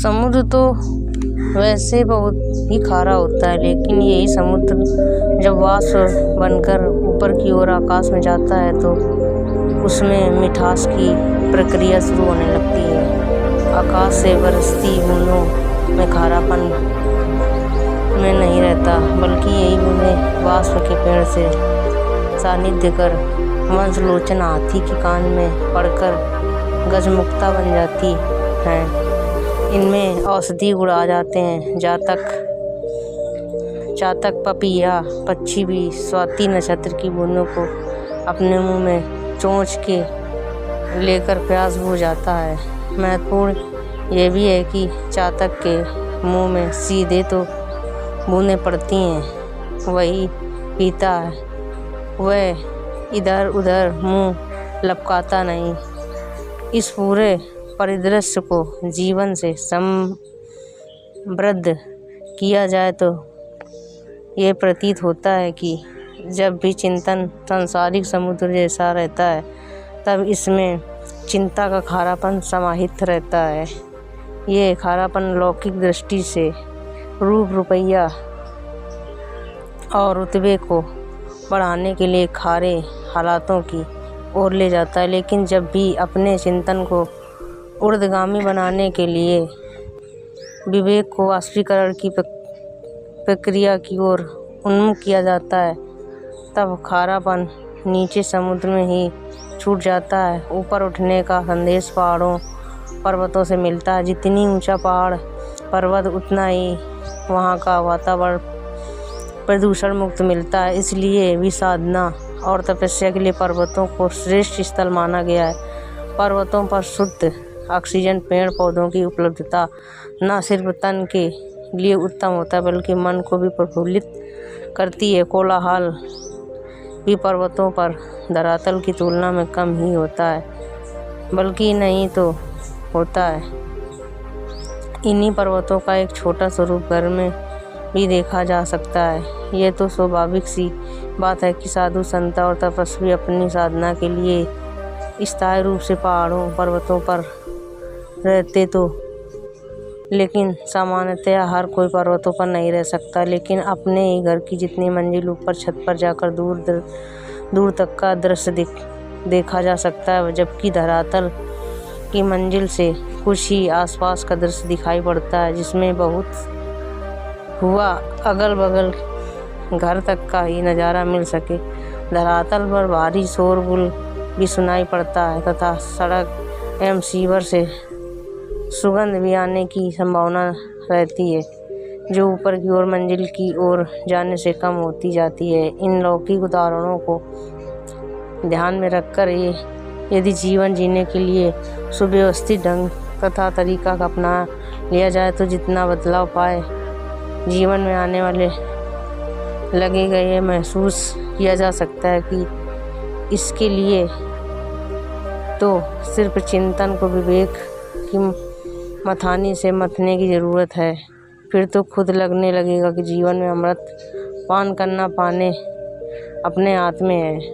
समुद्र तो वैसे बहुत ही खारा होता है, लेकिन यही समुद्र जब वाष्प बनकर ऊपर की ओर आकाश में जाता है तो उसमें मिठास की प्रक्रिया शुरू होने लगती है। आकाश से बरसती बूंदों में खारापन में नहीं रहता, बल्कि यही बूंदें वाष्प के पेड़ से सानिध्य कर वंशलोचन हाथी के कान में पड़कर गजमुक्ता बन जाती हैं। इनमें औषधि गुण आ जाते हैं। चातक पपीहा पक्षी भी स्वाति नक्षत्र की बूंदों को अपने मुंह में चोंच के लेकर प्यास बुझ जाता है। महत्वपूर्ण यह भी है कि चातक के मुंह में सीधे तो बूंदें पड़ती हैं, वही पीता है, वह इधर उधर मुंह लपकाता नहीं। इस पूरे परिदृश्य को जीवन से समृद्ध किया जाए तो ये प्रतीत होता है कि जब भी चिंतन सांसारिक समुद्र जैसा रहता है, तब इसमें चिंता का खारापन समाहित रहता है। ये खारापन लौकिक दृष्टि से रूप रुपया और रुतबे को बढ़ाने के लिए खारे हालातों की ओर ले जाता है, लेकिन जब भी अपने चिंतन को ऊर्ध्वगामी बनाने के लिए विवेक को वाष्पीकरण की प्रक्रिया की ओर उन्मुख किया जाता है, तब खारापन नीचे समुद्र में ही छूट जाता है। ऊपर उठने का संदेश पहाड़ों पर्वतों से मिलता है। जितनी ऊंचा पहाड़ पर्वत उतना ही वहाँ का वातावरण प्रदूषण मुक्त मिलता है। इसलिए भी साधना और तपस्या के लिए पर्वतों को श्रेष्ठ स्थल माना गया है। पर्वतों पर शुद्ध ऑक्सीजन, पेड़ पौधों की उपलब्धता न सिर्फ तन के लिए उत्तम होता है, बल्कि मन को भी प्रफुल्लित करती है। कोलाहल भी पर्वतों पर धरातल की तुलना में कम ही होता है, बल्कि नहीं तो होता है। इन्हीं पर्वतों का एक छोटा स्वरूप घर में भी देखा जा सकता है। यह तो स्वाभाविक सी बात है कि साधु संत और तपस्वी अपनी साधना के लिए स्थायी रूप से पहाड़ों पर्वतों पर रहते तो, लेकिन सामान्यतया हर कोई पर्वतों पर नहीं रह सकता। लेकिन अपने ही घर की जितनी मंजिल ऊपर छत पर जाकर दूर तक का दृश्य देखा जा सकता है, जबकि धरातल की मंजिल से कुछ ही आसपास का दृश्य दिखाई पड़ता है, जिसमें बहुत हुआ अगल बगल घर तक का ही नज़ारा मिल सके। धरातल पर भारी शोरगुल भी सुनाई पड़ता है तथा सड़क एवं सीवर से सुगंध भी आने की संभावना रहती है, जो ऊपर की ओर मंजिल की ओर जाने से कम होती जाती है। इन लौकिक उदाहरणों को ध्यान में रखकर यदि जीवन जीने के लिए सुव्यवस्थित ढंग तथा तरीका का अपना लिया जाए तो जितना बदलाव पाए जीवन में आने वाले लगेगा, ये महसूस किया जा सकता है कि इसके लिए तो सिर्फ चिंतन को विवेक की मथानी से मथने की ज़रूरत है। फिर तो खुद लगने लगेगा कि जीवन में अमृत पान करना पाने अपने हाथ में है।